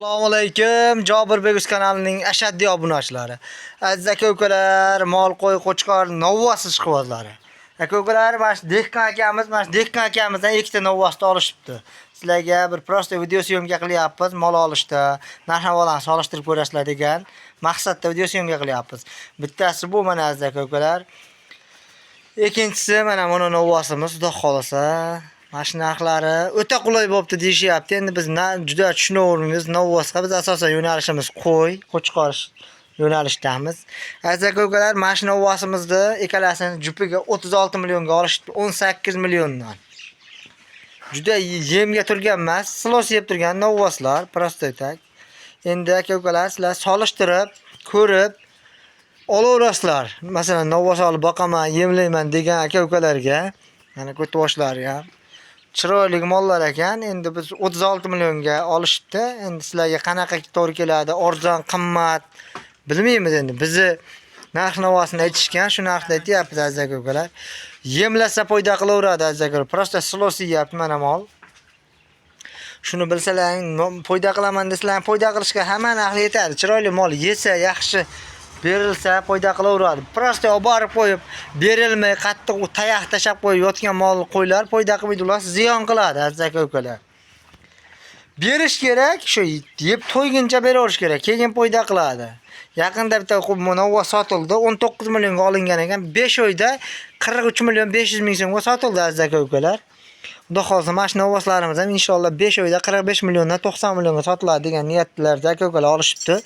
Assalomu alaykum. Jobir Begus kanalining ashaddiy obunachilari. Aziz aka-ukalar, mol qo'y qo'chqor novvasi chiqyaptilar. Aka-ukalar, mana shu Dehqon akamizdan ikkita novvasini olishibdi. Sizlarga bir prosta video syomka qilyapmiz, mol olishda, narx-navolarni solishtirib ko'rasizlar degan maqsadda video syomka qilyapmiz. Bittasi bu mana aziz aka-ukalar. Ikkinchisi mana buni novvasimiz, xudo xolasa. Mashina narxlari o'ta qulay bo'pti deyishyapti. Endi biz juda tushunavermaymiz. Novvosga biz asosan yo'nalishimiz qo'chqor yo'nalishdamiz. Aziz aka-ukalar, mashina novvosimizni ikkalasini jupiga 36 millionga olishdi, 18 milliondan. Juda yemga turgan emas, silos yeb turgan novvoslar, prosta tak. Endi aka-ukalar, sizlar solishtirib, ko'rib olaverasizlar. Masalan, novvos olib boqaman, yemlayman degan aka-ukalarga, mana ko'tvoshlar ham chiroyli mollar ekan. Endi biz 36 millionga olishibdi. Endi sizlarga qanaqa to'g'ri keladi, arzon, qimmat bilmaymiz endi. Bizni narx-navosini aytishgan, shu narxda aytyapmiz aziz aka-ukalar. Yemlasa foyda qilaveradi aziz aka-ukalar. Prosta silos yeyapti mana mol. Shuni bilsalaring, foyda qilaman desalar, foyda qilishga hamma narxi yetadi. Chiroyli mol yesa, yaxshi berilsa foyda qilaveradi. Prosta olib borib qo'yib, berilmay qattiq tayoq tashab qo'yib yotgan mol qo'ylar foyda qilmaydi, ular ziyon qiladi aziz aka-ukalar. Berish kerak, shu yeb to'yguncha beraverish kerak, keyin foyda qiladi. Yaqinda bitta novva sotildi, 19 millionga olingan ekan, 5 oyda 43 million 500 ming so'mga sotildi aziz aka-ukalar. Xudo xolsa mana shu novvoslarimiz ham inshaalloh 5 oyda 45 milliondan 90 millionga sotiladi degan niyatlarda aka-ukalar olishibdi.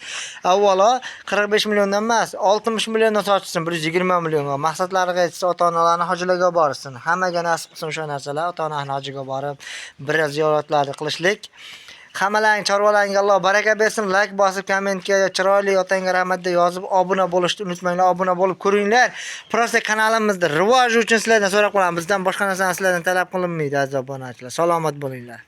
Avvalo 45 milliondan emas, 60 milliondan sotishsin, 120 millionga. Maqsadlariga yetsa ota-onalarni hojilarga borsin. Hammaga nasib qilsin o'sha narsalar, ota-onalarni hojiga borib, biroz ziyoratlarni qilishlik. Hammalarning chorvalaringga Alloh baraka bersin. Like bosib, kommentga chiroyli otangga rahmat deb yozib, obuna bo'lishni unutmanglar. Obuna bo'lib ko'ringlar. Prosta kanalimizda rivoji uchun sizlardan so'rab qolamiz. Bizdan boshqa narsani sizlardan talab qilinmaydi aziz obunachilar. Salomat bo'linglar.